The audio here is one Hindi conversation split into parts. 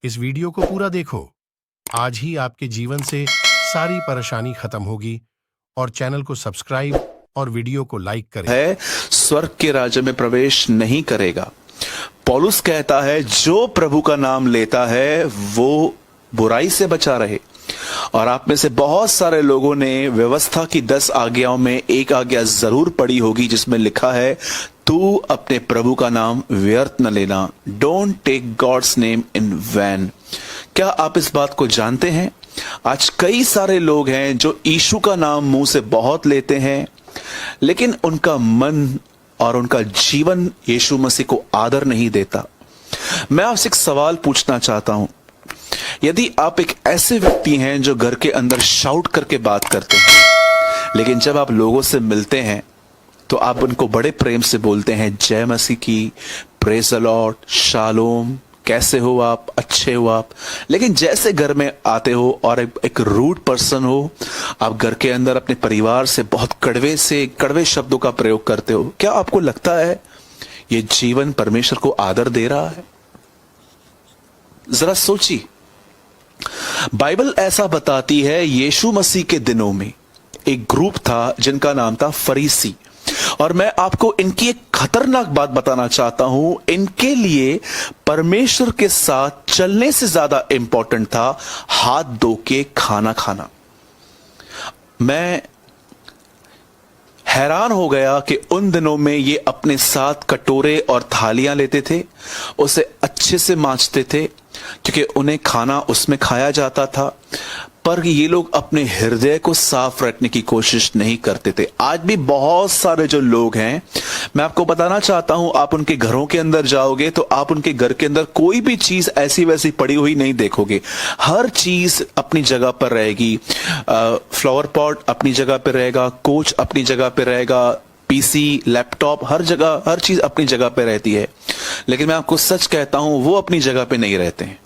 इस वीडियो को पूरा देखो। आज ही आपके जीवन से सारी परेशानी खत्म होगी और चैनल को सब्सक्राइब और वीडियो को लाइक करें। है स्वर्ग के राज्य में प्रवेश नहीं करेगा। पौलुस कहता है जो प्रभु का नाम लेता है वो बुराई से बचा रहे। और आप में से बहुत सारे लोगों ने व्यवस्था की 10 आज्ञाओं में एक आज्ञा जरूर पढ़ी होगी जिसमें लिखा है तू अपने प्रभु का नाम व्यर्थ न लेना। Don't take God's name in vain. क्या आप इस बात को जानते हैं? आज कई सारे लोग हैं जो यीशु का नाम मुंह से बहुत लेते हैं, लेकिन उनका मन और उनका जीवन यीशु मसीह को आदर नहीं देता। मैं आपसे एक सवाल पूछना चाहता हूं। यदि आप एक ऐसे व्यक्ति हैं जो घर के अंदर शाउट करके बात करते हैं, लेकिन जब आप लोगों से मिलते हैं तो आप उनको बड़े प्रेम से बोलते हैं जय मसीह की, प्रेज द लॉर्ड, शालोम, कैसे हो आप, अच्छे हो आप, लेकिन जैसे घर में आते हो और एक रूड पर्सन हो, आप घर के अंदर अपने परिवार से बहुत कड़वे शब्दों का प्रयोग करते हो, क्या आपको लगता है ये जीवन परमेश्वर को आदर दे रहा है? जरा सोचिए। बाइबल ऐसा बताती है यीशु मसीह के दिनों में एक ग्रुप था जिनका नाम था फरीसी, और मैं आपको इनकी एक खतरनाक बात बताना चाहता हूं। इनके लिए परमेश्वर के साथ चलने से ज्यादा इंपॉर्टेंट था हाथ धो के खाना खाना। मैं हैरान हो गया कि उन दिनों में ये अपने साथ कटोरे और थालियां लेते थे, उसे अच्छे से मांजते थे क्योंकि उन्हें खाना उसमें खाया जाता था, पर ये लोग अपने हृदय को साफ रखने की कोशिश नहीं करते थे। आज भी बहुत सारे जो लोग हैं, मैं आपको बताना चाहता हूं, आप उनके घरों के अंदर जाओगे तो आप उनके घर के अंदर कोई भी चीज ऐसी वैसी पड़ी हुई नहीं देखोगे। हर चीज अपनी जगह पर रहेगी। फ्लावर पॉट अपनी जगह पर रहेगा, कोच अपनी जगह पर रहेगा, पीसी, लैपटॉप, हर जगह हर चीज अपनी जगह पे रहती है। लेकिन मैं आपको सच कहता हूं वो अपनी जगह पे नहीं रहते हैं,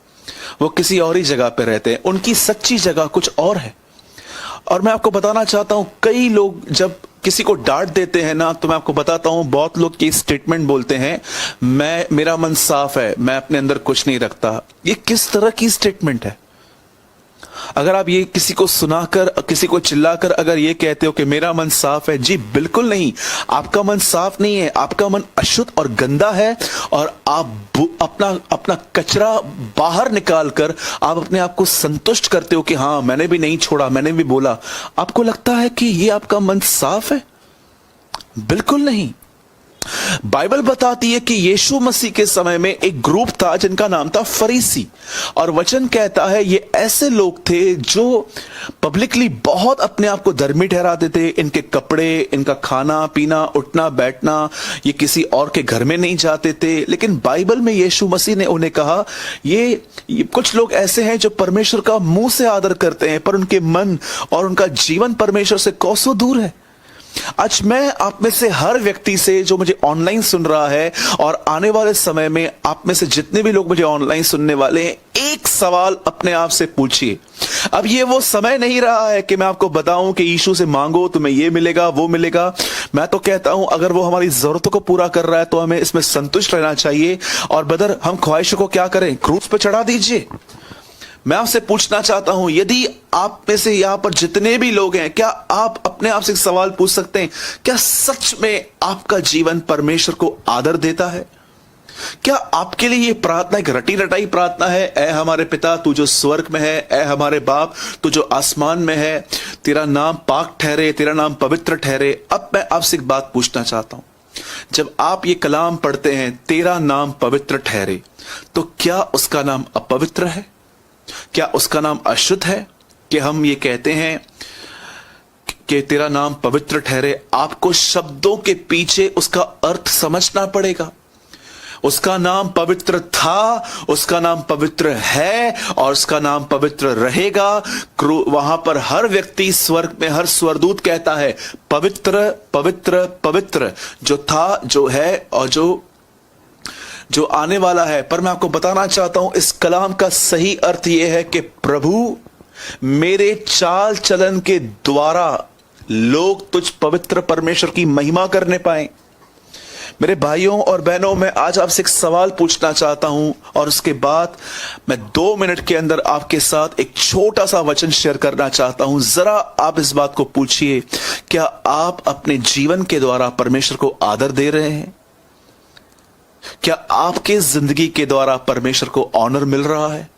वो किसी और ही जगह पे रहते हैं। उनकी सच्ची जगह कुछ और है। और मैं आपको बताना चाहता हूं, कई लोग जब किसी को डांट देते हैं ना, तो मैं आपको बताता हूं, बहुत लोग की स्टेटमेंट बोलते हैं मेरा मन साफ है, मैं अपने अंदर कुछ नहीं रखता। ये किस तरह की स्टेटमेंट है? अगर आप ये किसी को सुनाकर, किसी को चिल्लाकर अगर ये कहते हो कि मेरा मन साफ है, जी बिल्कुल नहीं, आपका मन साफ नहीं है, आपका मन अशुद्ध और गंदा है। और आप अपना कचरा बाहर निकालकर आप अपने आप को संतुष्ट करते हो कि हाँ मैंने भी नहीं छोड़ा, मैंने भी बोला। आपको लगता है कि ये आपका मन साफ है? बिल्कुल नहीं। बाइबल बताती है कि यीशु मसीह के समय में एक ग्रुप था जिनका नाम था फरीसी, और वचन कहता है ये ऐसे लोग थे जो पब्लिकली बहुत अपने आप को धर्मी ठहराते थे। इनके कपड़े, इनका खाना पीना, उठना बैठना, ये किसी और के घर में नहीं जाते थे। लेकिन बाइबल में यीशु मसीह ने उन्हें कहा ये कुछ लोग ऐसे हैं जो परमेश्वर का मुंह से आदर करते हैं, पर उनके मन और उनका जीवन परमेश्वर से कोसों दूर है। आज मैं आप में से हर व्यक्ति से जो मुझे ऑनलाइन सुन रहा है और आने वाले समय में आप में से जितने भी लोग मुझे ऑनलाइन सुनने वाले हैं, एक सवाल अपने आप से पूछिए। अब ये वो समय नहीं रहा है कि मैं आपको बताऊं कि यीशु से मांगो तुम्हें ये मिलेगा वो मिलेगा। मैं तो कहता हूं अगर वो हमारी जरूरतों को पूरा कर रहा है तो हमें इसमें संतुष्ट रहना चाहिए। और ब्रदर, हम ख्वाहिशों को क्या करें? क्रूस पे चढ़ा दीजिए। मैं आपसे पूछना चाहता हूं, यदि आप में से यहां पर जितने भी लोग हैं, क्या आप अपने आप से एक सवाल पूछ सकते हैं, क्या सच में आपका जीवन परमेश्वर को आदर देता है? क्या आपके लिए ये प्रार्थना एक रटी रटाई प्रार्थना है, ऐ हमारे पिता तू जो स्वर्ग में है, ऐ हमारे बाप तू जो आसमान में है, तेरा नाम पाक ठहरे, तेरा नाम पवित्र ठहरे? अब मैं आपसे एक बात पूछना चाहता हूं, जब आप ये कलाम पढ़ते हैं तेरा नाम पवित्र ठहरे, तो क्या उसका नाम अपवित्र है? क्या उसका नाम अशुद्ध है? कि हम ये कहते हैं कि तेरा नाम पवित्र ठहरे? आपको शब्दों के पीछे उसका अर्थ समझना पड़ेगा। उसका नाम पवित्र था, उसका नाम पवित्र है और उसका नाम पवित्र रहेगा। वहां पर हर व्यक्ति स्वर्ग में, हर स्वर्गदूत कहता है पवित्र पवित्र पवित्र, जो था, जो है और जो आने वाला है। पर मैं आपको बताना चाहता हूं इस कलाम का सही अर्थ यह है कि प्रभु, मेरे चाल चलन के द्वारा लोग तुझ पवित्र परमेश्वर की महिमा करने पाए। मेरे भाइयों और बहनों, मैं आज आपसे एक सवाल पूछना चाहता हूं और उसके बाद मैं 2 मिनट के अंदर आपके साथ एक छोटा सा वचन शेयर करना चाहता हूं। जरा आप इस बात को पूछिए, क्या आप अपने जीवन के द्वारा परमेश्वर को आदर दे रहे हैं? क्या आपके जिंदगी के द्वारा परमेश्वर को ऑनर मिल रहा है?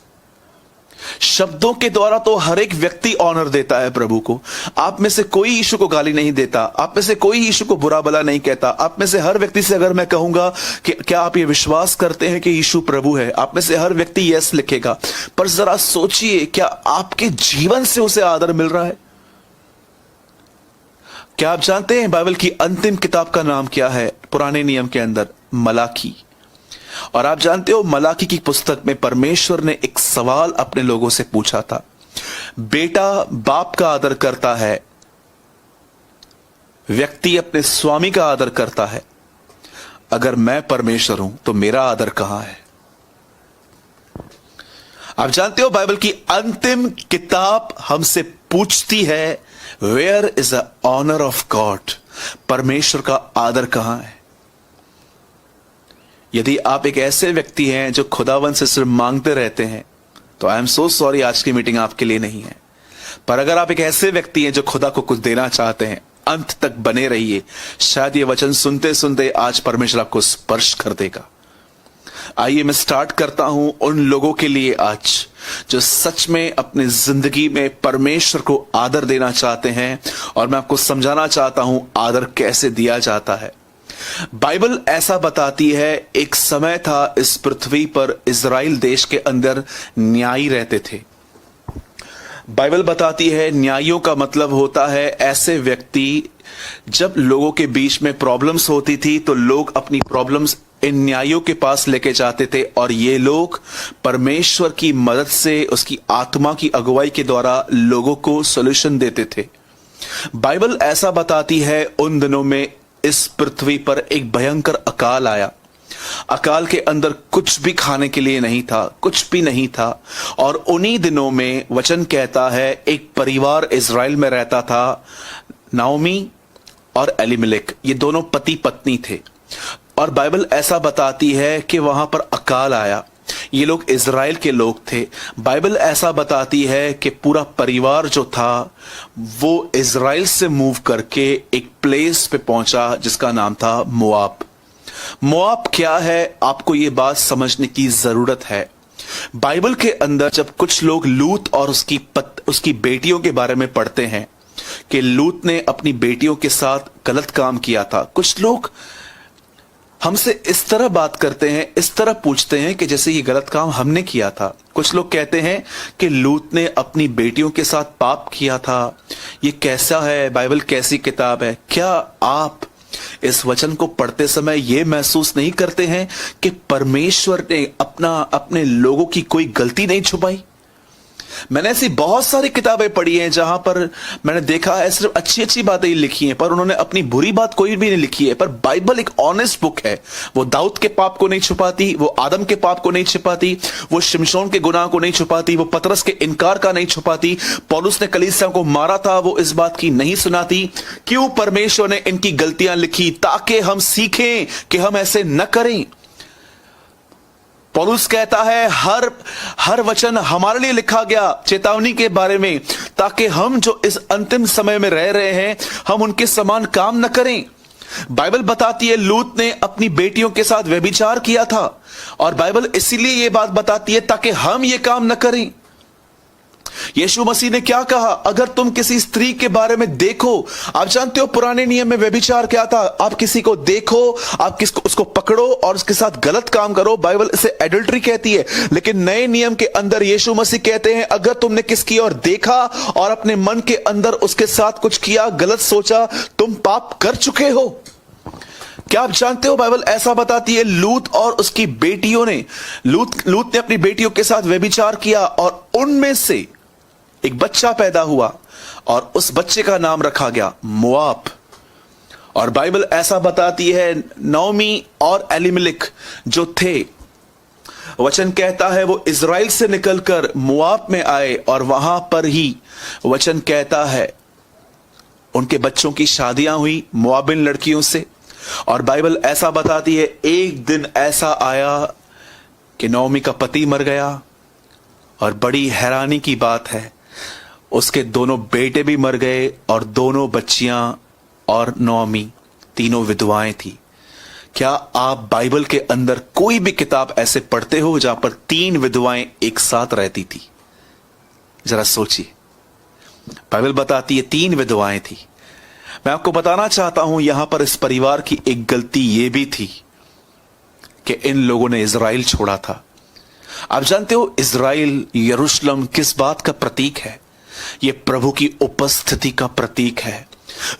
शब्दों के द्वारा तो हर एक व्यक्ति ऑनर देता है प्रभु को। आप में से कोई यीशु को गाली नहीं देता, आप में से कोई यीशु को बुरा भला नहीं कहता। आप में से हर व्यक्ति से अगर मैं कहूंगा कि क्या आप ये विश्वास करते हैं कि यीशु प्रभु है, आप में से हर व्यक्ति यस लिखेगा। पर जरा सोचिए, क्या आपके जीवन से उसे आदर मिल रहा है? क्या आप जानते हैं बाइबल की अंतिम किताब का नाम क्या है? पुराने नियम के अंदर मलाकी। और आप जानते हो, मलाकी की पुस्तक में परमेश्वर ने एक सवाल अपने लोगों से पूछा था। बेटा बाप का आदर करता है, व्यक्ति अपने स्वामी का आदर करता है, अगर मैं परमेश्वर हूं तो मेरा आदर कहां है? आप जानते हो, बाइबल की अंतिम किताब हमसे पूछती है, where is the honour of God? परमेश्वर का आदर कहां है? यदि आप एक ऐसे व्यक्ति हैं जो खुदावन से सिर्फ मांगते रहते हैं, तो आई एम सो सॉरी, आज की मीटिंग आपके लिए नहीं है। पर अगर आप एक ऐसे व्यक्ति हैं जो खुदा को कुछ देना चाहते हैं, अंत तक बने रहिए। शायद ये वचन सुनते सुनते आज परमेश्वर आपको स्पर्श कर देगा। आइए मैं स्टार्ट करता हूं उन लोगों के लिए आज जो सच में अपनी जिंदगी में परमेश्वर को आदर देना चाहते हैं, और मैं आपको समझाना चाहता हूं आदर कैसे दिया जाता है। बाइबल ऐसा बताती है, एक समय था इस पृथ्वी पर इज़राइल देश के अंदर न्यायी रहते थे। बाइबल बताती है, न्यायियों का मतलब होता है ऐसे व्यक्ति, जब लोगों के बीच में प्रॉब्लम्स होती थी तो लोग अपनी प्रॉब्लम्स इन न्यायियों के पास लेके जाते थे, और ये लोग परमेश्वर की मदद से, उसकी आत्मा की अगुवाई के द्वारा लोगों को सॉल्यूशन देते थे। बाइबल ऐसा बताती है, उन दिनों में इस पृथ्वी पर एक भयंकर अकाल आया। अकाल के अंदर कुछ भी खाने के लिए नहीं था, कुछ भी नहीं था। और उन्हीं दिनों में वचन कहता है, एक परिवार इज़राइल में रहता था, नाओमी और एलीमेलेक, ये दोनों पति पत्नी थे। और बाइबल ऐसा बताती है कि वहां पर अकाल आया। ये लोग इज़राइल के लोग थे। बाइबल ऐसा बताती है कि पूरा परिवार जो था वो इज़राइल से मूव करके एक प्लेस पे पहुंचा जिसका नाम था मोआब। मोआब क्या है, आपको ये बात समझने की जरूरत है। बाइबल के अंदर जब कुछ लोग लूत और उसकी बेटियों के बारे में पढ़ते हैं कि लूत ने अपनी बेटियों के साथ गलत काम किया था, कुछ लोग हमसे इस तरह बात करते हैं, इस तरह पूछते हैं कि जैसे ये गलत काम हमने किया था। कुछ लोग कहते हैं कि लूत ने अपनी बेटियों के साथ पाप किया था। ये कैसा है? बाइबल कैसी किताब है? क्या आप इस वचन को पढ़ते समय ये महसूस नहीं करते हैं कि परमेश्वर ने अपने लोगों की कोई गलती नहीं छुपाई? मैंने ऐसी बहुत सारी किताबें पढ़ी हैं जहां पर मैंने देखा है सिर्फ अच्छी अच्छी बातें ही लिखी हैं, पर उन्होंने अपनी बुरी बात कोई भी नहीं लिखी है। पर बाइबल एक ऑनेस्ट बुक है। वो दाऊद के पाप को नहीं छुपाती, वो आदम के पाप को नहीं छुपाती, वो शिमशोन के गुनाह को नहीं छुपाती, वो पतरस के इनकार का नहीं छुपाती, पौलुस ने कलीसिया को मारा था वो इस बात की नहीं सुनाती। क्यों परमेश्वर ने इनकी गलतियां लिखी? ताकि हम सीखें कि हम ऐसे न करें। पौलुस कहता है हर वचन हमारे लिए लिखा गया चेतावनी के बारे में, ताकि हम जो इस अंतिम समय में रह रहे हैं हम उनके समान काम न करें। बाइबल बताती है लूत ने अपनी बेटियों के साथ व्यभिचार किया था, और बाइबल इसीलिए यह बात बताती है ताकि हम ये काम न करें। यीशु मसीह ने क्या कहा? अगर तुम किसी स्त्री के बारे में देखो, आप जानते हो पुराने नियम में व्यभिचार क्या था? आप किसी को देखो, आप उसको पकड़ो और उसके साथ गलत काम करो, बाइबल इसे एडल्ट्री कहती है। लेकिन नए नियम के अंदर यीशु मसीह कहते हैं, अगर तुमने किसकी ओर देखा और अपने मन के अंदर उसके साथ कुछ किया, गलत सोचा, तुम पाप कर चुके हो। क्या आप जानते हो बाइबल ऐसा बताती है लूत और उसकी बेटियों ने लूत ने अपनी बेटियों के साथ व्यभिचार किया, और उनमें से एक बच्चा पैदा हुआ और उस बच्चे का नाम रखा गया मोआब। और बाइबल ऐसा बताती है नाओमी और एलीमेलेक जो थे, वचन कहता है वो इज़राइल से निकलकर मोआब में आए, और वहां पर ही वचन कहता है उनके बच्चों की शादियां हुई मोआबिन लड़कियों से। और बाइबल ऐसा बताती है, एक दिन ऐसा आया कि नओमी का पति मर गया, और बड़ी हैरानी की बात है उसके दोनों बेटे भी मर गए, और दोनों बच्चियां और नओमी तीनों विधवाएं थी। क्या आप बाइबल के अंदर कोई भी किताब ऐसे पढ़ते हो जहां पर 3 विधवाएं एक साथ रहती थी? जरा सोचिए, बाइबल बताती है 3 विधवाएं थी। मैं आपको बताना चाहता हूं, यहां पर इस परिवार की एक गलती यह भी थी कि इन लोगों ने इज़राइल छोड़ा था। आप जानते हो इज़राइल, यरूशलेम किस बात का प्रतीक है? यह प्रभु की उपस्थिति का प्रतीक है।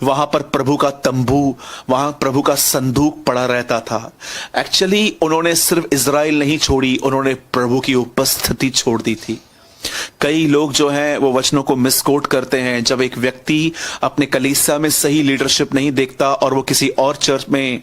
वहां पर प्रभु का तंबू, वहां प्रभु का संदूक पड़ा रहता था। एक्चुअली उन्होंने सिर्फ इज़राइल नहीं छोड़ी, उन्होंने प्रभु की उपस्थिति छोड़ दी थी। कई लोग जो हैं वो वचनों को मिसकोट करते हैं। जब एक व्यक्ति अपने कलीसिया में सही लीडरशिप नहीं देखता और वो किसी और चर्च में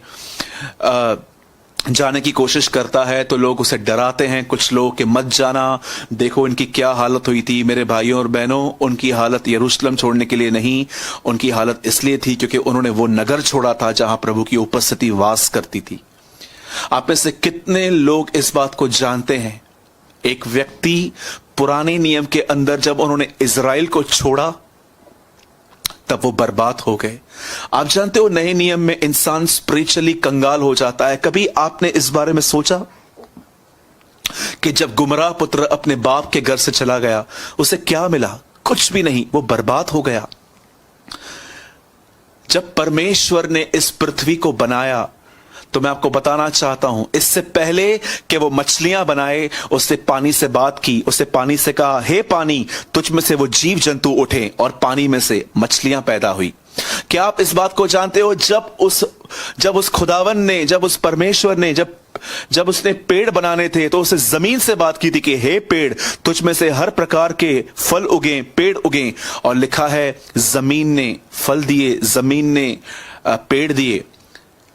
जाने की कोशिश करता है तो लोग उसे डराते हैं, कुछ लोग कि मत जाना, देखो इनकी क्या हालत हुई थी। मेरे भाइयों और बहनों, उनकी हालत यरूशलेम छोड़ने के लिए नहीं, उनकी हालत इसलिए थी क्योंकि उन्होंने वो नगर छोड़ा था जहां प्रभु की उपस्थिति वास करती थी। आप में से कितने लोग इस बात को जानते हैं? एक व्यक्ति पुराने नियम के अंदर जब उन्होंने इज़राइल को छोड़ा तब वो बर्बाद हो गए। आप जानते हो नए नियम में इंसान स्पिरिचुअली कंगाल हो जाता है। कभी आपने इस बारे में सोचा कि जब गुमराह पुत्र अपने बाप के घर से चला गया उसे क्या मिला? कुछ भी नहीं, वो बर्बाद हो गया। जब परमेश्वर ने इस पृथ्वी को बनाया तो मैं आपको बताना चाहता हूं, इससे पहले कि वो मछलियां बनाए, उससे पानी से बात की, उससे पानी से कहा, हे पानी, तुझ में से वो जीव जंतु उठे, और पानी में से मछलियां पैदा हुई। क्या आप इस बात को जानते हो? जब उस खुदावन ने, जब उस परमेश्वर ने, जब उसने पेड़ बनाने थे तो उसे जमीन से बात की थी कि हे पेड़, तुझ में से हर प्रकार के फल उगे, पेड़ उगे, और लिखा है जमीन ने फल दिए, जमीन ने पेड़ दिए।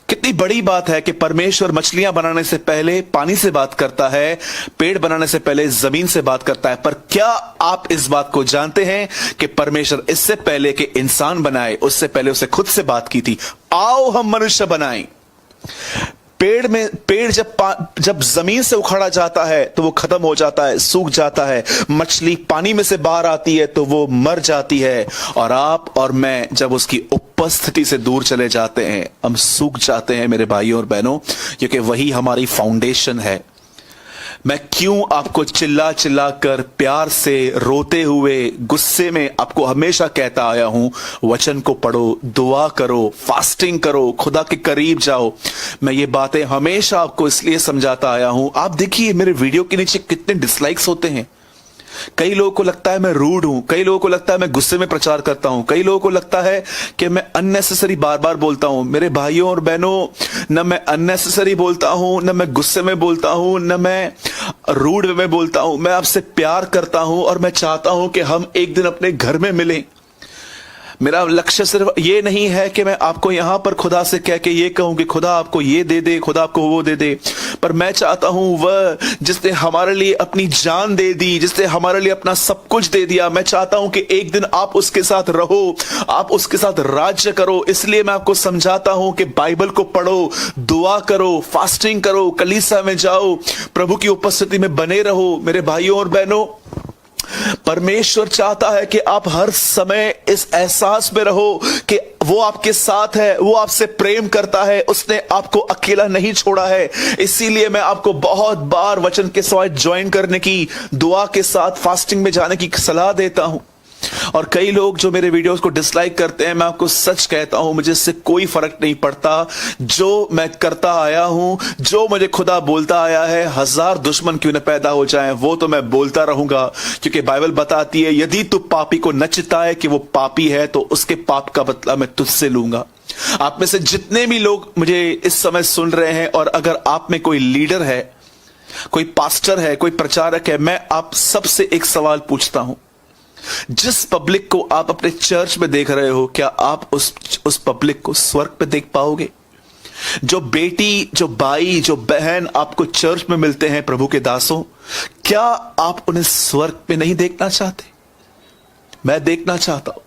कितनी बड़ी बात है कि परमेश्वर मछलियां बनाने से पहले पानी से बात करता है, पेड़ बनाने से पहले जमीन से बात करता है। पर क्या आप इस बात को जानते हैं कि परमेश्वर इससे पहले कि इंसान बनाए उससे पहले उसे खुद से बात की थी, आओ हम मनुष्य बनाएं। पेड़ जब जमीन से उखाड़ा जाता है तो वो खत्म हो जाता है, सूख जाता है। मछली पानी में से बाहर आती है तो वो मर जाती है, और आप और मैं जब उसकी उपस्थिति से दूर चले जाते हैं हम सूख जाते हैं मेरे भाइयों और बहनों, क्योंकि वही हमारी फाउंडेशन है। मैं क्यों आपको चिल्ला चिल्ला कर, प्यार से, रोते हुए, गुस्से में आपको हमेशा कहता आया हूं, वचन को पढ़ो, दुआ करो, फास्टिंग करो, खुदा के करीब जाओ। मैं ये बातें हमेशा आपको इसलिए समझाता आया हूं। आप देखिए मेरे वीडियो के नीचे कितने डिसलाइक्स होते हैं। कई लोगों को लगता है मैं रूड हूं, कई लोगों को लगता है मैं गुस्से में प्रचार करता हूं, कई लोगों को लगता है कि मैं अननेसेसरी बार बार बोलता हूं। मेरे भाइयों और बहनों, न मैं अननेसेसरी बोलता हूं, न मैं गुस्से में बोलता हूं, न मैं रूड में बोलता हूं। मैं आपसे प्यार करता हूं और मैं चाहता हूं कि हम एक दिन अपने घर में मिलें। मेरा लक्ष्य सिर्फ ये नहीं है कि मैं आपको यहां पर खुदा से कह के ये कहूं कि खुदा आपको ये दे दे, खुदा आपको वो दे दे, पर मैं चाहता हूं वह जिसने हमारे लिए अपनी जान दे दी, जिसने हमारे लिए अपना सब कुछ दे दिया, मैं चाहता हूं कि एक दिन आप उसके साथ रहो, आप उसके साथ राज्य करो। इसलिए मैं आपको समझाता हूं कि बाइबल को पढ़ो, दुआ करो, फास्टिंग करो, कलीसिया में जाओ, प्रभु की उपस्थिति में बने रहो। मेरे भाइयों और बहनों, परमेश्वर चाहता है कि आप हर समय इस एहसास में रहो कि वो आपके साथ है, वो आपसे प्रेम करता है, उसने आपको अकेला नहीं छोड़ा है। इसीलिए मैं आपको बहुत बार वचन के साथ ज्वाइन करने की, दुआ के साथ फास्टिंग में जाने की सलाह देता हूं। और कई लोग जो मेरे वीडियोस को डिसलाइक करते हैं, मैं आपको सच कहता हूं, मुझे इससे कोई फर्क नहीं पड़ता। जो मैं करता आया हूं, जो मुझे खुदा बोलता आया है, 1000 दुश्मन क्यों न पैदा हो जाएं, वो तो मैं बोलता रहूंगा, क्योंकि बाइबल बताती है यदि तू पापी को न चिताए कि वो पापी है तो उसके पाप का बदला मैं तुझसे लूंगा। आप में से जितने भी लोग मुझे इस समय सुन रहे हैं, और अगर आप में कोई लीडर है, कोई पास्टर है, कोई प्रचारक है, मैं आप सबसे एक सवाल पूछता हूं। जिस पब्लिक को आप अपने चर्च में देख रहे हो, क्या आप उस पब्लिक को स्वर्ग पे देख पाओगे? जो बेटी, जो भाई, जो बहन आपको चर्च में मिलते हैं प्रभु के दासों, क्या आप उन्हें स्वर्ग पे नहीं देखना चाहते? मैं देखना चाहता हूं।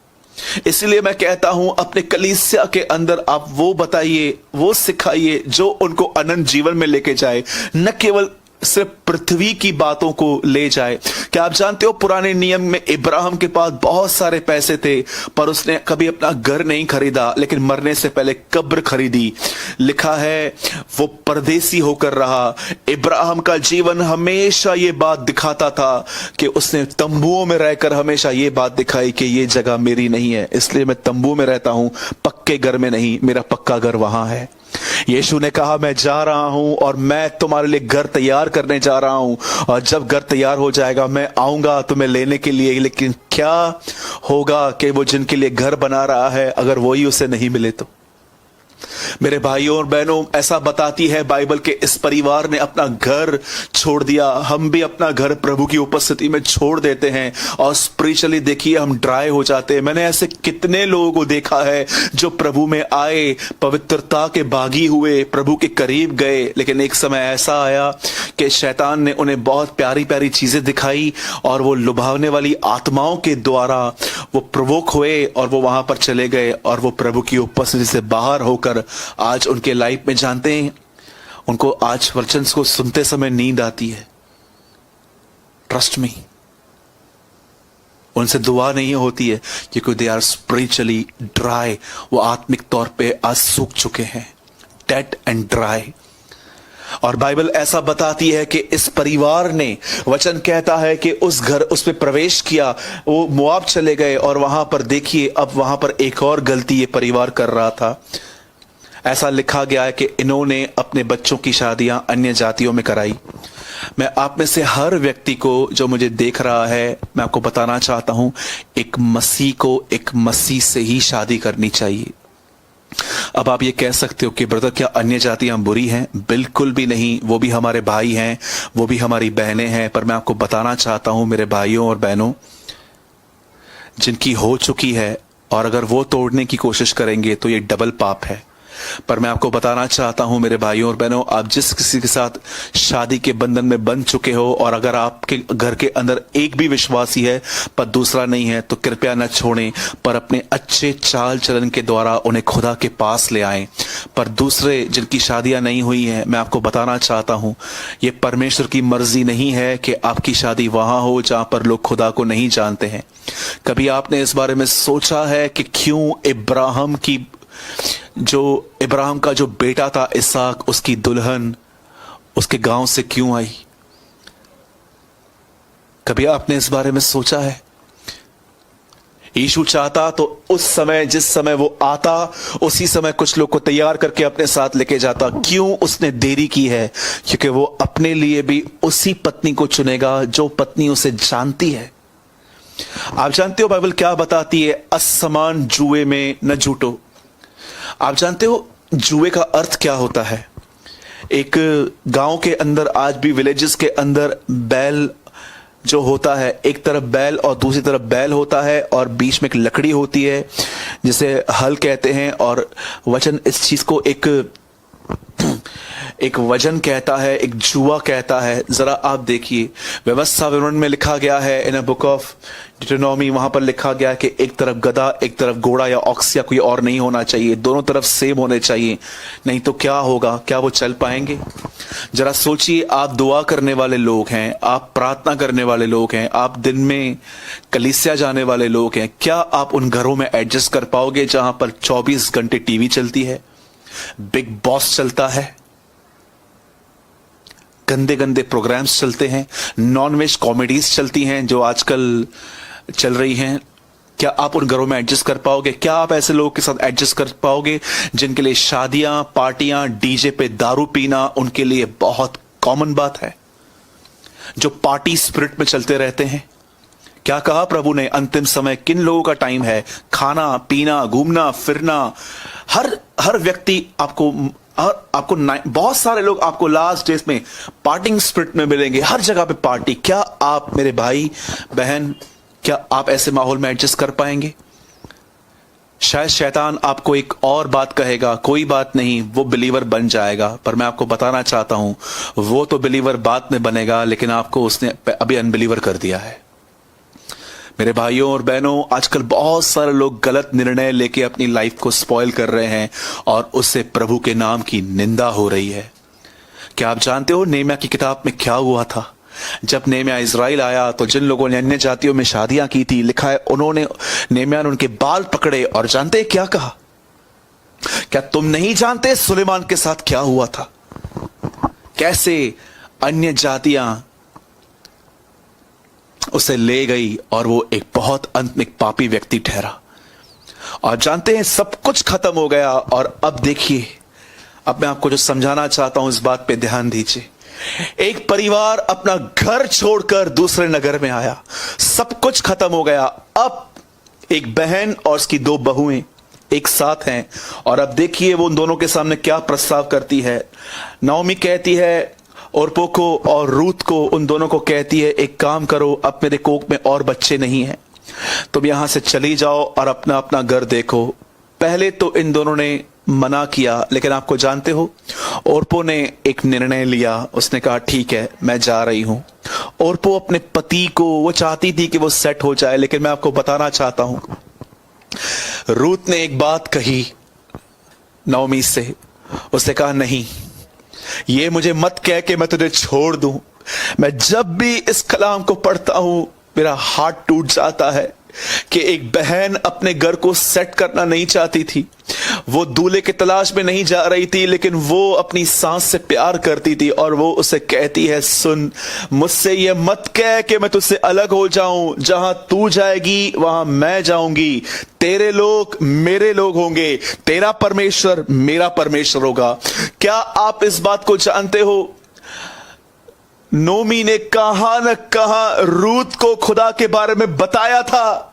इसलिए मैं कहता हूं अपने कलीसिया के अंदर आप वो बताइए, वो सिखाइए जो उनको अनंत जीवन में लेके जाए, न केवल सिर्फ पृथ्वी की बातों को ले जाए। क्या आप जानते हो पुराने नियम में इब्राहिम के पास बहुत सारे पैसे थे, पर उसने कभी अपना घर नहीं खरीदा, लेकिन मरने से पहले कब्र खरीदी। लिखा है वो परदेसी होकर रहा। इब्राहिम का जीवन हमेशा ये बात दिखाता था कि उसने तंबुओं में रहकर हमेशा ये बात दिखाई कि ये जगह मेरी नहीं है, इसलिए मैं तंबू में रहता हूं, पक्के घर में नहीं, मेरा पक्का घर वहां है। यीशु ने कहा मैं जा रहा हूं और मैं तुम्हारे लिए घर तैयार करने जा रहा हूं, और जब घर तैयार हो जाएगा मैं आऊंगा तुम्हें लेने के लिए। लेकिन क्या होगा कि वो जिनके लिए घर बना रहा है, अगर वही उसे नहीं मिले तो? मेरे भाइयों और बहनों, ऐसा बताती है बाइबल के इस परिवार ने अपना घर छोड़ दिया। हम भी अपना घर प्रभु की उपस्थिति में छोड़ देते हैं और स्पिरिचुअली देखिए हम ड्राई हो जाते हैं। मैंने ऐसे कितने लोगों को देखा है जो प्रभु में आए, पवित्रता के बागी हुए, प्रभु के करीब गए, लेकिन एक समय ऐसा आया कि शैतान ने उन्हें बहुत प्यारी प्यारी चीजें दिखाई और वो लुभावने वाली आत्माओं के द्वारा वो प्रवोक हुए और वो वहां पर चले गए और वो प्रभु की उपस्थिति से बाहर होकर आज उनके लाइफ में, जानते हैं, उनको आज वचन को सुनते समय नींद आती है। ट्रस्ट मी, उनसे दुआ नहीं होती है क्योंकि दे आर स्पिरिचुअली ड्राई। वो आत्मिक तौर पे आज सूख चुके हैं, डेड एंड ड्राई। और बाइबल ऐसा बताती है कि इस परिवार ने, वचन कहता है कि उस घर, उसमें प्रवेश किया, वो मोआब चले गए और वहां पर देखिए अब वहां पर एक और गलती ये परिवार कर रहा था। ऐसा लिखा गया है कि इन्होंने अपने बच्चों की शादियां अन्य जातियों में कराई। मैं आप में से हर व्यक्ति को जो मुझे देख रहा है, मैं आपको बताना चाहता हूं, एक मसीह को एक मसीह से ही शादी करनी चाहिए। अब आप ये कह सकते हो कि ब्रदर क्या अन्य जातियां बुरी हैं? बिल्कुल भी नहीं, वो भी हमारे भाई हैं, वो भी हमारी बहनें हैं। पर मैं आपको बताना चाहता हूं मेरे भाइयों और बहनों, जिनकी हो चुकी है और अगर वो तोड़ने की कोशिश करेंगे तो ये डबल पाप है। पर मैं आपको बताना चाहता हूं मेरे भाइयों और बहनों, आप जिस किसी के साथ शादी के बंधन में बंध चुके हो और अगर आपके घर के अंदर एक भी विश्वासी है पर दूसरा नहीं है, तो कृपया न छोड़ें, पर अपने अच्छे चाल चलन के द्वारा उन्हें खुदा के पास ले आएं। पर दूसरे जिनकी शादियां नहीं हुई हैं, मैं आपको बताना चाहता हूं, ये परमेश्वर की मर्जी नहीं है कि आपकी शादी वहां हो जहां पर लोग खुदा को नहीं जानते हैं। कभी आपने इस बारे में सोचा है कि क्यों इब्राहिम का जो बेटा था इसहाक, उसकी दुल्हन उसके गांव से क्यों आई? कभी आपने इस बारे में सोचा है? यीशु चाहता तो उस समय, जिस समय वो आता, उसी समय कुछ लोग को तैयार करके अपने साथ लेके जाता। क्यों उसने देरी की है? क्योंकि वो अपने लिए भी उसी पत्नी को चुनेगा जो पत्नी उसे जानती है। आप जानते हो बाइबल क्या बताती है? असमान जुए में न झूठो। आप जानते हो जुए का अर्थ क्या होता है? एक गांव के अंदर, आज भी विलेजेस के अंदर, बैल जो होता है, एक तरफ बैल और दूसरी तरफ बैल होता है और बीच में एक लकड़ी होती है जिसे हल कहते हैं, और वचन इस चीज को एक वजन कहता है, एक जुआ कहता है। जरा आप देखिए, व्यवस्था विवरण में लिखा गया है, इन अ बुक ऑफ डिटोनॉमी, वहां पर लिखा गया है कि एक तरफ गधा, एक तरफ घोड़ा या ऑक्स या कोई और नहीं होना चाहिए, दोनों तरफ सेम होने चाहिए, नहीं तो क्या होगा? क्या वो चल पाएंगे? जरा सोचिए, आप दुआ करने वाले लोग हैं, आप प्रार्थना करने वाले लोग हैं, आप दिन में कलीसिया जाने वाले लोग हैं, क्या आप उन घरों में एडजस्ट कर पाओगे जहां पर 24 घंटे टीवी चलती है, बिग बॉस चलता है, गंदे गंदे प्रोग्राम्स चलते हैं, नॉनवेज कॉमेडीज चलती हैं जो आजकल चल रही हैं? क्या आप उन घरों में एडजस्ट कर पाओगे? क्या आप ऐसे लोगों के साथ एडजस्ट कर पाओगे जिनके लिए शादियां, पार्टियां, डीजे पे दारू पीना उनके लिए बहुत कॉमन बात है, जो पार्टी स्पिरिट में चलते रहते हैं? क्या कहा प्रभु ने? अंतिम समय किन लोगों का टाइम है? खाना पीना, घूमना फिरना, हर व्यक्ति आपको बहुत सारे लोग आपको लास्ट डेज में पार्टिंग स्पिरिट में मिलेंगे, हर जगह पे पार्टी। क्या आप मेरे भाई बहन, क्या आप ऐसे माहौल में एडजस्ट कर पाएंगे? शायद शैतान आपको एक और बात कहेगा, कोई बात नहीं, वो बिलीवर बन जाएगा। पर मैं आपको बताना चाहता हूं, वो तो बिलीवर बाद में बनेगा, लेकिन आपको उसने अभी अनबिलीवर कर दिया है। मेरे भाइयों और बहनों, आजकल बहुत सारे लोग गलत निर्णय लेके अपनी लाइफ को स्पॉइल कर रहे हैं और उससे प्रभु के नाम की निंदा हो रही है। क्या आप जानते हो नेहम्याह की किताब में क्या हुआ था? जब नेहम्याह इजराइल आया तो जिन लोगों ने अन्य जातियों में शादियां की थी, लिखा है उन्होंने नेहम्याह ने उनके बाल पकड़े और जानते हैं क्या कहा? क्या तुम नहीं जानते सुलेमान के साथ क्या हुआ था? कैसे अन्य जातियां उसे ले गई और वो एक बहुत अंत में एक पापी व्यक्ति ठहरा। और जानते हैं सब कुछ खत्म हो गया। और अब देखिए, अब मैं आपको जो समझाना चाहता हूं इस बात पे ध्यान दीजिए। एक परिवार अपना घर छोड़कर दूसरे नगर में आया, सब कुछ खत्म हो गया। अब एक बहन और उसकी दो बहुएं एक साथ हैं और अब देखिए वो उन दोनों के सामने क्या प्रस्ताव करती है। नाओमी कहती है ओरपो को और रूत को, उन दोनों को कहती है एक काम करो, अब मेरे कोख में और बच्चे नहीं हैं, तुम यहां से चली जाओ और अपना अपना घर देखो। पहले तो इन दोनों ने मना किया, लेकिन आपको जानते हो ओरपो ने एक निर्णय लिया। उसने कहा ठीक है मैं जा रही हूं। ओरपो अपने पति को, वो चाहती थी कि वो सेट हो जाए, लेकिन मैं आपको बताना चाहता हूं रूत ने एक बात कही नाओमी से। उसने कहा नहीं, ये मुझे मत कह के मैं तुझे छोड़ दूं। मैं जब भी इस कलाम को पढ़ता हूं मेरा हार्ट टूट जाता है कि एक बहन अपने घर को सेट करना नहीं चाहती थी। वो दूल्हे की तलाश में नहीं जा रही थी, लेकिन वो अपनी सास से प्यार करती थी और वो उसे कहती है सुन, मुझसे ये मत कह कि मैं तुझसे अलग हो जाऊं। जहां तू जाएगी वहां मैं जाऊंगी, तेरे लोग मेरे लोग होंगे, तेरा परमेश्वर मेरा परमेश्वर होगा। क्या आप इस बात को जानते हो? नोमी ने कहां न कहां रूत को खुदा के बारे में बताया था,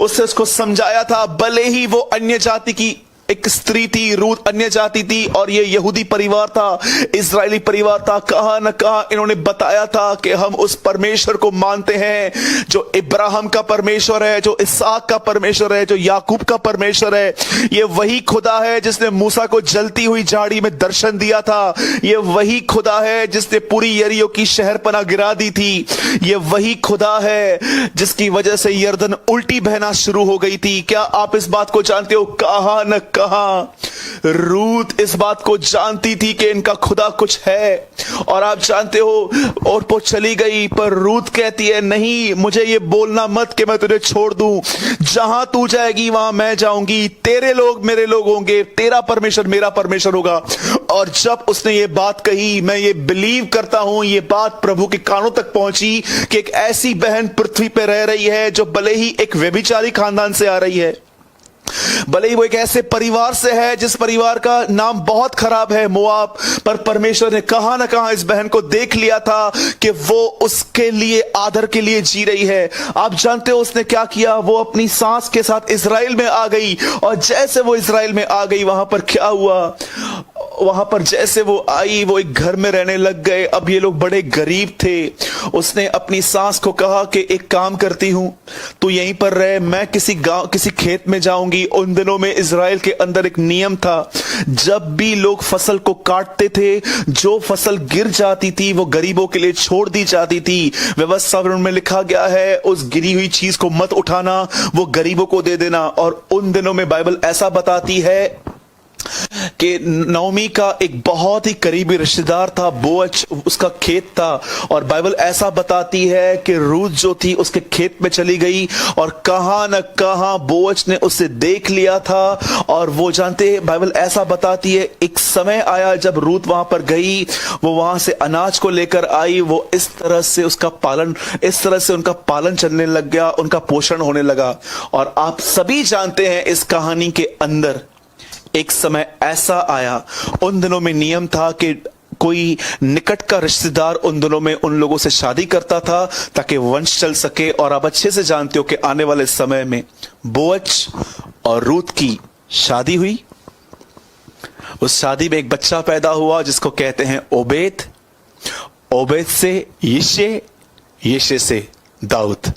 उससे उसको समझाया था। भले ही वो अन्य जाति की एक स्त्री थी, रूत अन्य जाति थी और ये यहूदी परिवार था, इजरायली परिवार था। कहां न कहां इन्होंने बताया था कि हम उस परमेश्वर को मानते हैं जो इब्राहिम का परमेश्वर है, जो इसहाक का परमेश्वर है, जो याकूब का परमेश्वर है। ये वही खुदा है जिसने मूसा को जलती हुई झाड़ी में दर्शन दिया था। ये वही खुदा है जिसने पूरी यरीहो की शहरपनाह गिरा दी थी। ये वही खुदा है जिसकी वजह से यरदन उल्टी बहना शुरू हो गई थी। क्या आप इस बात को जानते हो? कहां न कहां रूत इस बात को जानती थी कि इनका खुदा कुछ है। और आप जानते हो ओरपो चली गई, पर रूत कहती है नहीं, मुझे ये बोलना मत कि मैं तुझे छोड़ दूं। जहां तू जाएगी वहां मैं जाऊंगी, तेरे लोग मेरे लोग होंगे, तेरा परमेश्वर मेरा परमेश्वर होगा। और जब उसने ये बात कही, मैं ये बिलीव करता हूं ये बात प्रभु के कानों तक पहुंची कि एक ऐसी बहन पृथ्वी पर रह रही है जो भले ही एक व्यभिचारी खानदान से आ रही है, भले ही वो एक ऐसे परिवार से है जिस परिवार का नाम बहुत खराब है, मोआब, पर परमेश्वर ने कहां ना कहां इस बहन को देख लिया था कि वो उसके लिए आदर के लिए जी रही है। आप जानते हो उसने क्या किया? वो अपनी सास के साथ इजराइल में आ गई और जैसे वो इजराइल में आ गई वहां पर क्या हुआ? वहां पर जैसे वो आई वो एक घर में रहने लग गए। अब ये लोग बड़े गरीब थे। उसने अपनी सास को कहा कि एक काम करती हूं, तू यहीं पर रह, मैं किसी गांव किसी खेत में जाऊंगी। उन दिनों में इजराइल के अंदर एक नियम था, जब भी लोग फसल को काटते थे, जो फसल गिर जाती थी वो गरीबों के लिए छोड़ दी जाती थी। व्यवस्था में लिखा गया है उस गिरी हुई चीज को मत उठाना, वो गरीबों को दे देना। और उन दिनों में बाइबल ऐसा बताती है कि नाओमी का एक बहुत ही करीबी रिश्तेदार था बोअज, उसका खेत था। और बाइबल ऐसा बताती है कि रूत जो थी उसके खेत में चली गई और कहां न कहां बोअज ने उसे देख लिया था। और वो जानते हैं बाइबल ऐसा बताती है एक समय आया जब रूत वहां पर गई, वो वहां से अनाज को लेकर आई, वो इस तरह से उनका पालन चलने लग गया, उनका पोषण होने लगा। और आप सभी जानते हैं इस कहानी के अंदर एक समय ऐसा आया, उन दिनों में नियम था कि कोई निकट का रिश्तेदार उन दिनों में उन लोगों से शादी करता था ताकि वंश चल सके। और आप अच्छे से जानते हो कि आने वाले समय में बोअज और रूत की शादी हुई। उस शादी में एक बच्चा पैदा हुआ जिसको कहते हैं ओबेद, ओबेद से यिशे, यिशे से दाऊद।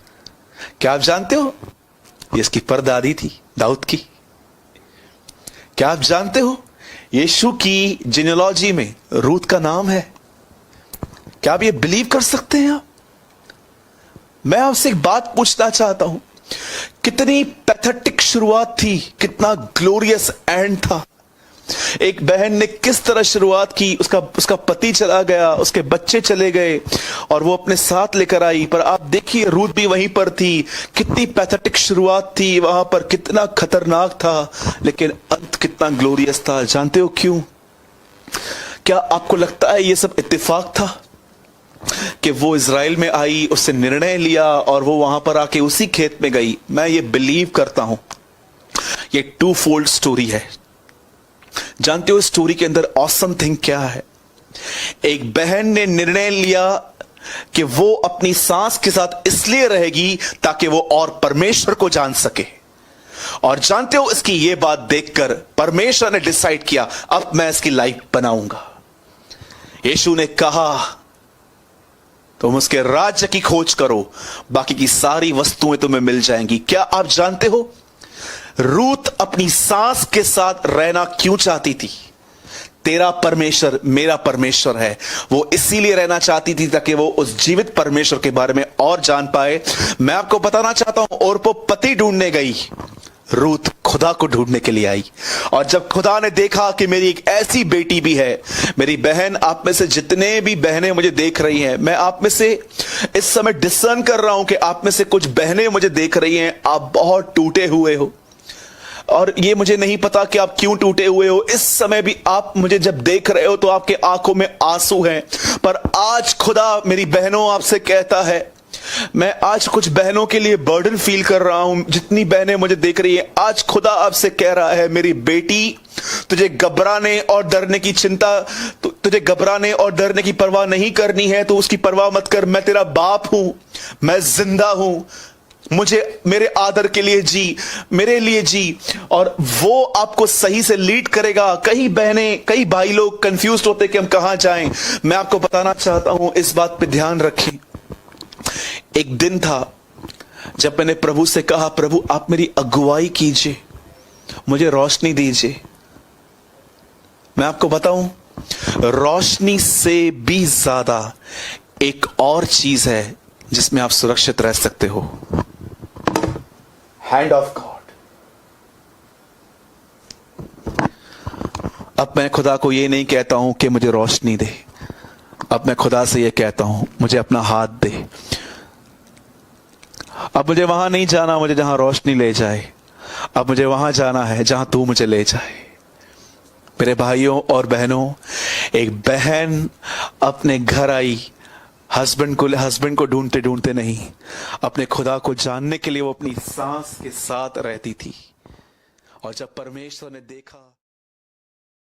क्या आप जानते हो ये इसकी परदादी थी दाऊद की? क्या आप जानते हो यीशु की जिनेलॉजी में रूत का नाम है? क्या आप ये बिलीव कर सकते हैं? आप मैं आपसे एक बात पूछना चाहता हूं, कितनी पैथेटिक शुरुआत थी, कितना ग्लोरियस एंड था। एक बहन ने किस तरह शुरुआत की, उसका पति चला गया, उसके बच्चे चले गए और वो अपने साथ लेकर आई, पर आप देखिए रूथ भी वहीं पर थी। कितनी पैथेटिक शुरुआत थी वहां पर, कितना खतरनाक था, लेकिन अंत कितना ग्लोरियस था। जानते हो क्यों? क्या आपको लगता है ये सब इत्तेफाक था कि वो इज़राइल में आई, उससे निर्णय लिया और वो वहां पर आके उसी खेत में गई? मैं ये बिलीव करता हूं ये टू फोल्ड स्टोरी है। जानते हो स्टोरी के अंदर ऑसम थिंग क्या है? एक बहन ने निर्णय लिया कि वो अपनी सास के साथ इसलिए रहेगी ताकि वो और परमेश्वर को जान सके। और जानते हो इसकी ये बात देखकर परमेश्वर ने डिसाइड किया अब मैं इसकी लाइफ बनाऊंगा। यीशु ने कहा तुम उसके राज्य की खोज करो, बाकी की सारी वस्तुएं तुम्हें मिल जाएंगी। क्या आप जानते हो रूथ अपनी सास के साथ रहना क्यों चाहती थी? तेरा परमेश्वर मेरा परमेश्वर है, वो इसीलिए रहना चाहती थी ताकि वो उस जीवित परमेश्वर के बारे में और जान पाए। मैं आपको बताना चाहता हूं, और वो पति ढूंढने गई, रूथ खुदा को ढूंढने के लिए आई। और जब खुदा ने देखा कि मेरी एक ऐसी बेटी भी है, मेरी बहन, आप में से जितने भी बहनें मुझे देख रही हैं, मैं आप में से इस समय डिसर्न कर रहा हूं कि आप में से कुछ बहनें मुझे देख रही हैं, आप बहुत टूटे हुए हो। और ये मुझे नहीं पता कि आप क्यों टूटे हुए हो। इस समय भी आप मुझे जब देख रहे हो तो आपके आंखों में आंसू हैं, पर आज खुदा मेरी बहनों आपसे कहता है, मैं आज कुछ बहनों के लिए बर्डन फील कर रहा हूं। जितनी बहनें मुझे देख रही हैं, आज खुदा आपसे कह रहा है, मेरी बेटी, तुझे घबराने और डरने की चिंता, तुझे घबराने और डरने की परवाह नहीं करनी है। तो उसकी परवाह मत कर। मैं तेरा बाप हूं, मैं जिंदा हूं, मुझे मेरे आदर के लिए जी, मेरे लिए जी, और वो आपको सही से लीड करेगा। कई बहनें, कई भाई लोग कंफ्यूज होते कि हम कहां जाएं। मैं आपको बताना चाहता हूं, इस बात पे ध्यान रखें। एक दिन था जब मैंने प्रभु से कहा, प्रभु आप मेरी अगुवाई कीजिए, मुझे रोशनी दीजिए। मैं आपको बताऊं, रोशनी से भी ज्यादा एक और चीज है जिसमें आप सुरक्षित रह सकते हो, हैंड ऑफ गॉड। अब मैं खुदा को ये नहीं कहता हूं कि मुझे रोशनी दे, अब मैं खुदा से ये कहता हूं मुझे अपना हाथ दे। अब मुझे वहां नहीं जाना मुझे जहां रोशनी ले जाए, अब मुझे वहां जाना है जहां तू मुझे ले जाए। मेरे भाइयों और बहनों, एक बहन अपने घर आई, हस्बैंड को ढूंढते ढूंढते नहीं, अपने खुदा को जानने के लिए वो अपनी सास के साथ रहती थी। और जब परमेश्वर ने देखा